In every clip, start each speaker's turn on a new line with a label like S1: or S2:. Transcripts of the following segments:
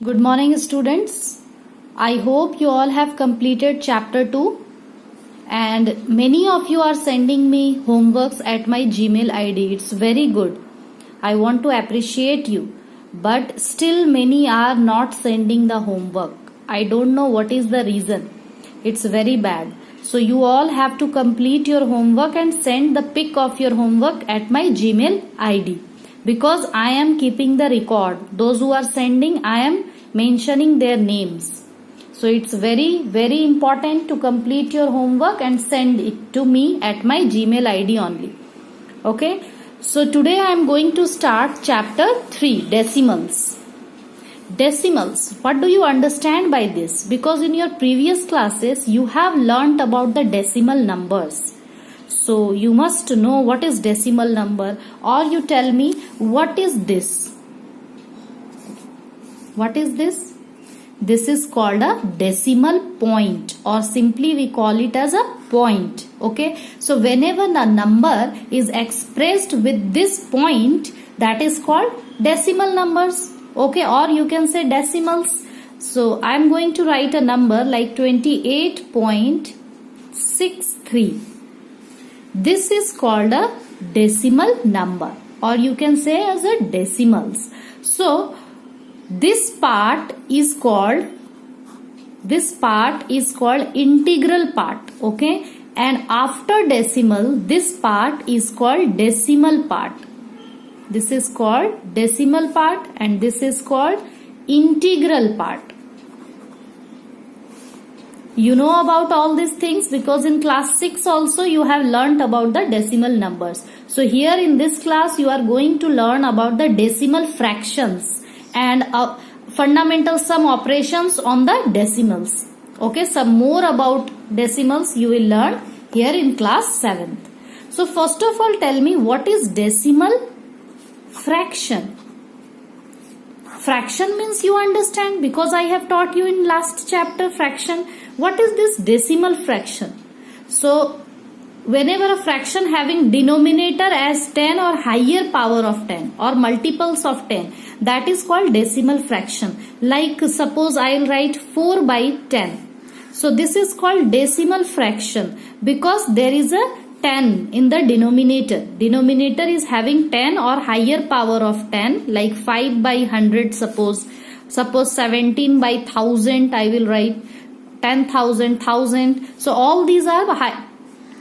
S1: Good morning, students. I hope you all have completed chapter 2 and many of you are sending me homeworks at my Gmail ID. It's very good. I want to appreciate you, but still many are not sending the homework. I don't know what is the reason. It's very bad. So you all have to complete your homework and send the pic of your homework at my Gmail ID. Because I am keeping the record. Those who are sending, I am mentioning their names. So it's very important to complete your homework and send it to me at my Gmail ID only. Okay. So today I am going to start chapter 3, decimals. Decimals. What do you understand by this? Because in your previous classes you have learnt about the decimal numbers. So you must know what is decimal number, or you tell me what is this? What is this? This is called a decimal point, or simply we call it as a point. Okay. So whenever the number is expressed with this point, that is called decimal numbers. Okay. Or you can say decimals. So I am going to write a number like 28.63. This is called a decimal number, or you can say as a decimals. So this part is called integral part. Okay. And after decimal, this part is called decimal part. This is called decimal part and this is called integral part. You know about all these things because in class 6 also you have learnt about the decimal numbers. So here in this class you are going to learn about the decimal fractions and fundamental sum operations on the decimals. Okay, some more about decimals you will learn here in class 7th. So first of all, tell me what is decimal fraction. Fraction means you understand because I have taught you in last chapter fraction. What is this decimal fraction? So whenever a fraction having denominator as 10 or higher power of 10 or multiples of 10, that is called decimal fraction. Like suppose I will write 4 by 10. So this is called decimal fraction because there is a 10 in the denominator. Denominator is having 10 or higher power of 10, like 5 by 100 suppose 17 by 1000 I will write 10,000, 1000. So all these are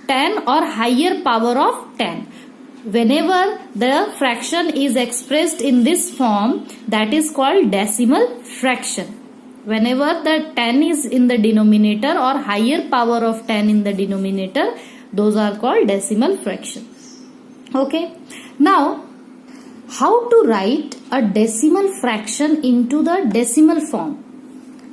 S1: 10 or higher power of 10. Whenever the fraction is expressed in this form, that is called decimal fraction. Whenever the 10 is in the denominator or higher power of 10 in the denominator, those are called decimal fraction. Okay. Now, how to write a decimal fraction into the decimal form?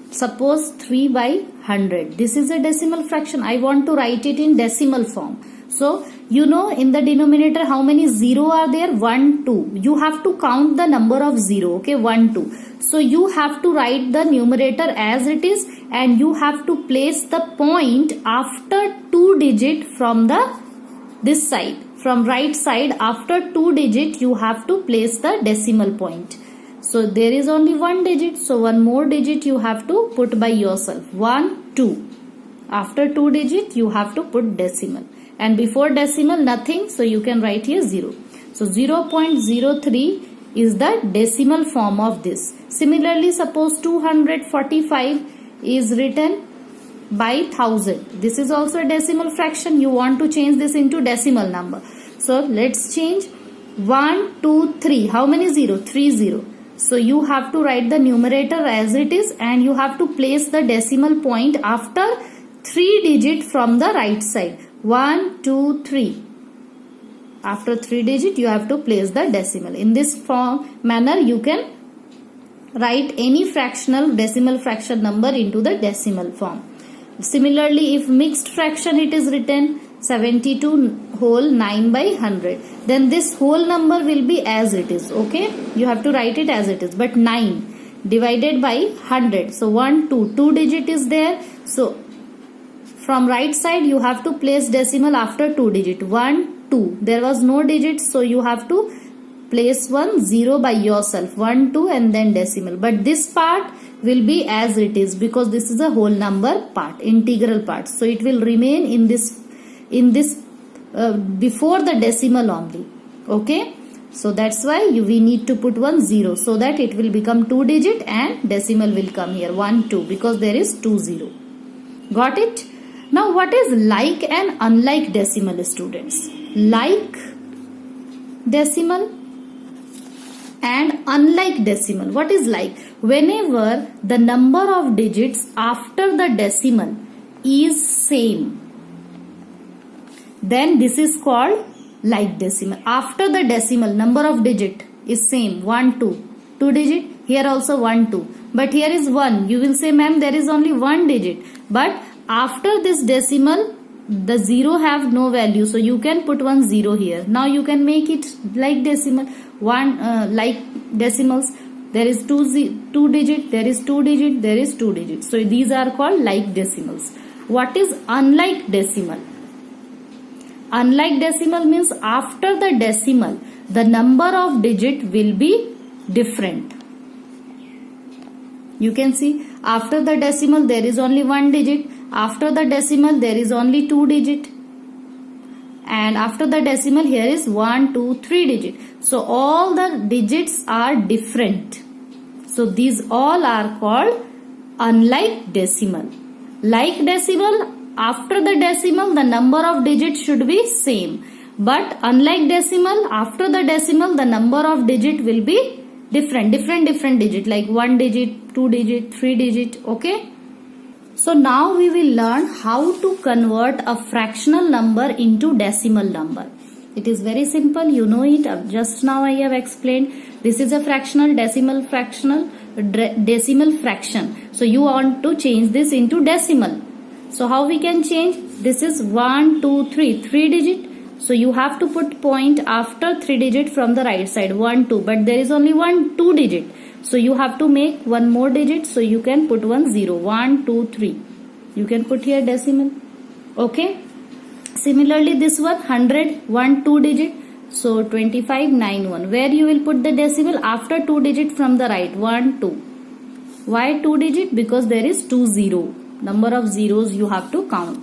S1: Suppose 3 by 100. This is a decimal fraction. I want to write it in decimal form. So, you know in the denominator how many 0 are there? 1, 2. You have to count the number of 0. Okay, 1, 2. So, you have to write the numerator as it is and you have to place the point after 2 digit from this side. From right side after 2 digit you have to place the decimal point. So there is only 1 digit. So one more digit you have to put by yourself. 1, 2. After 2 digit you have to put decimal. And before decimal nothing. So you can write here 0. So 0.03 is the decimal form of this. Similarly, suppose 245 is written by 1000. This is also a decimal fraction. You want to change this into decimal number. So let's change 1, 2, 3. How many 0? 3 0. So you have to write the numerator as it is and you have to place the decimal point after 3 digit from the right side. 1, 2, 3. After 3 digit you have to place the decimal. In this manner you can write any fractional decimal fraction number into the decimal form. Similarly, if mixed fraction it is written 72 whole 9 by 100, then this whole number will be as it is. Okay, you have to write it as it is, but 9 divided by 100. So 1, 2 digit is there. So from right side you have to place decimal after 2 digit. 1, 2. There was no digit, so you have to place one 0 by yourself, 1, 2 and then decimal. But this part will be as it is because this is a whole number part, integral part. So it will remain in this before the decimal only. Okay. So that's why we need to put one 0 so that it will become 2 digit and decimal will come here 1, 2 because there is 2, 0. Got it? Now what is like and unlike decimal, students? Like decimal and unlike decimal. What is like? Whenever the number of digits after the decimal is same, then this is called like decimal. After the decimal, number of digit is same, 1, 2. 2 digit, here also 1, 2. But here is 1. You will say, ma'am, there is only 1 digit. But after this decimal, the 0 have no value. So you can put one 0 here. Now you can make it like decimal. Like decimals. There is 2 digit, there is 2 digit, there is 2 digit. So these are called like decimals. What is unlike decimal? Unlike decimal means after the decimal, the number of digit will be different. You can see after the decimal there is only 1 digit. After the decimal there is only 2 digit. And after the decimal here is 1, 2, 3 digit. So all the digits are different. So these all are called unlike decimal. Like decimal, after the decimal the number of digits should be same. But unlike decimal, after the decimal the number of digit will be different digit, like 1 digit, 2 digit, 3 digit. Okay. So now we will learn how to convert a fractional number into decimal number. It is very simple, you know it. Just now I have explained. This is a fractional, decimal fraction. So you want to change this into decimal. So how we can change? This is 1, 2, 3, 3 digit. So you have to put point after 3 digit from the right side, 1, 2. But there is only 1, 2 digit. So you have to make one more digit. So you can put one 0, 1, 2, 3. You can put here decimal. Okay. Similarly this one 100, 1, 2 digit. So 25, 9, 1. Where you will put the decimal? After 2 digit from the right, 1, 2. Why 2 digit? Because there is 2, 0. Number of zeros you have to count.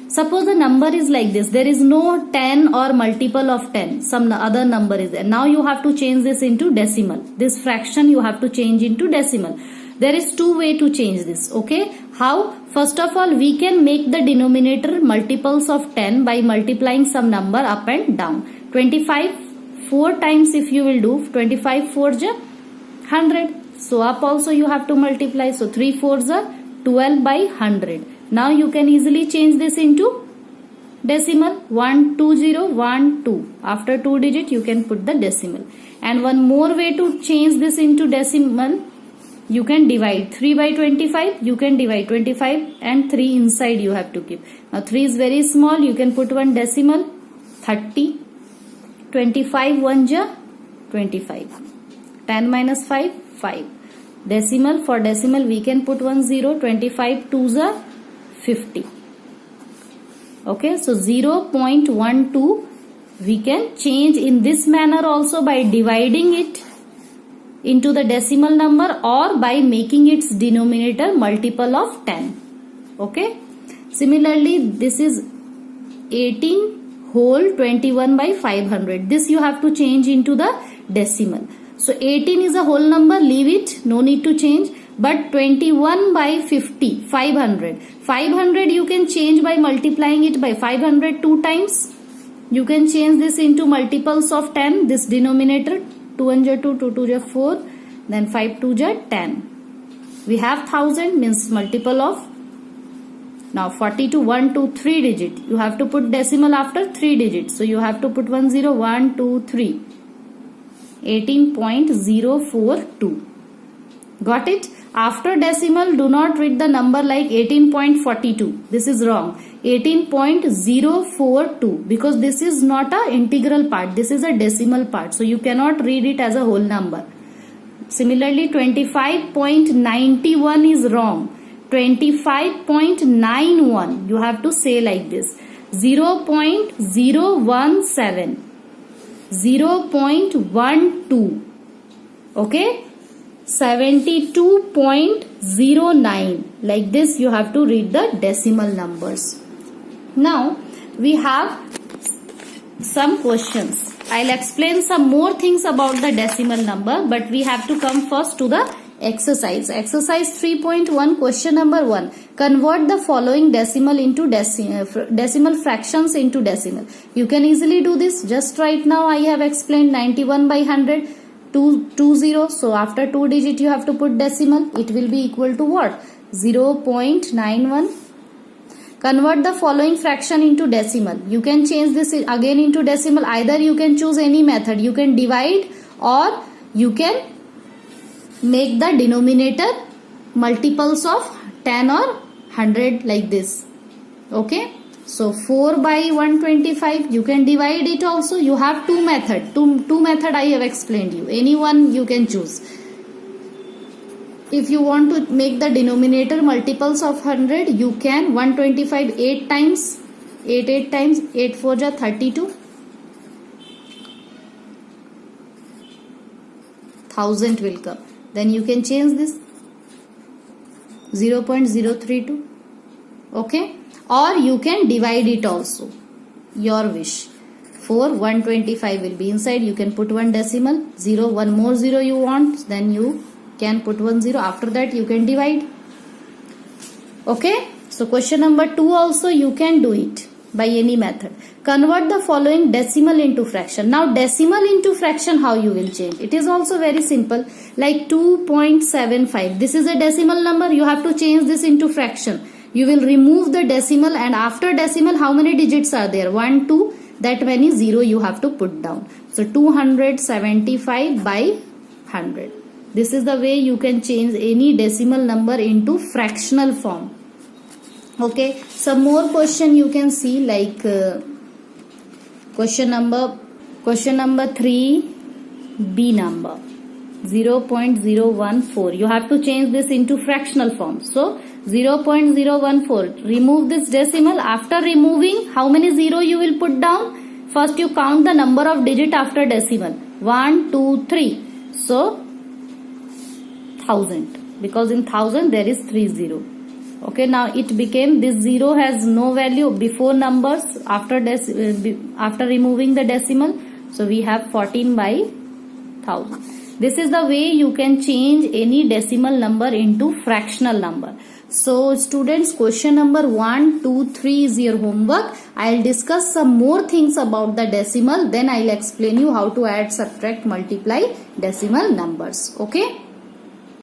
S1: Suppose the number is like this. There is no 10 or multiple of 10. Some other number is there. Now you have to change this into decimal. This fraction you have to change into decimal. There is two ways to change this. Okay. How? First of all, we can make the denominator multiples of 10 by multiplying some number up and down. 25 4 times if you will do. 25 4s are 100. So up also you have to multiply. So 3 4s are 12 by 100. Now you can easily change this into decimal. 1 2 0 1 2. After 2 digit you can put the decimal. And one more way to change this into decimal, you can divide 3 by 25. You can divide 25 and 3 inside you have to keep. Now 3 is very small. You can put one decimal. 30. 25 1 ja 25. 10 minus 5 5. Decimal, for decimal we can put one 0. 25 2s are 50. Okay, so 0.12 we can change in this manner also by dividing it into the decimal number or by making its denominator multiple of 10. Okay. Similarly, this is 18 whole 21 by 500. This you have to change into the decimal. So 18 is a whole number, leave it, no need to change. But 21 by 50, 500. 500 you can change by multiplying it by 500 2 times. You can change this into multiples of 10. This denominator, 2 1 ja 2, 2 2 ja 4, then 5 2 ja 10. We have 1000 means multiple of. Now 42 1 2 3 digit. You have to put decimal after 3 digits. So you have to put 1 0 1 2 3. 18.042. Got it? After decimal, do not read the number like 18.42. This is wrong. 18.042 because this is not a integral part. This is a decimal part. So you cannot read it as a whole number. Similarly, 25.91 is wrong. 25.91. You have to say like this. 0.017. 0.12. Okay, 72.09. Like this you have to read the decimal numbers. Now we have some questions. I'll explain some more things about the decimal number, but we have to come first to the exercise. Exercise 3.1, question number 1. Convert the following decimal into decimal fractions into decimal. You can easily do this. Just right now I have explained 91 by 100, 20. So after 2 digit you have to put decimal. It will be equal to what? 0.91. Convert the following fraction into decimal. You can change this again into decimal. Either you can choose any method. You can divide or you can make the denominator multiples of 10 or 100 like this. Okay. So 4 by 125. You can divide it also. You have two method. Two method I have explained you. Any one you can choose. If you want to make the denominator multiples of 100, you can. 125 8 times, 8 times, 8 4 ja 32. 1000 will come. Then you can change this 0.032. Okay, or you can divide it also. Your wish. 4 125 will be inside. You can put one decimal. 0 one more 0 you want. Then you can put 1 0. After that you can divide. Okay, so question number 2 also you can do it by any method. Convert the following decimal into fraction. Now decimal into fraction, how you will change? It is also very simple. Like 2.75. This is a decimal number. You have to change this into fraction. You will remove the decimal, and after decimal how many digits are there? 1 2. That many 0 you have to put down. So 275 by 100. This is the way you can change any decimal number into fractional form. Okay, some more question you can see, like question number 3, B number 0.014. You have to change this into fractional form. So 0.014. Remove this decimal. After removing, how many 0 you will put down? First you count the number of digit after decimal. 1 2 3. So 1000, because in 1000 there is 30. Okay, now it became, this 0 has no value before numbers, after removing the decimal. So we have 14 by 1000. This is the way you can change any decimal number into fractional number. So students, question number 1 2 3 is your homework. I'll discuss some more things about the decimal, then I'll explain you how to add, subtract, multiply decimal numbers. Okay.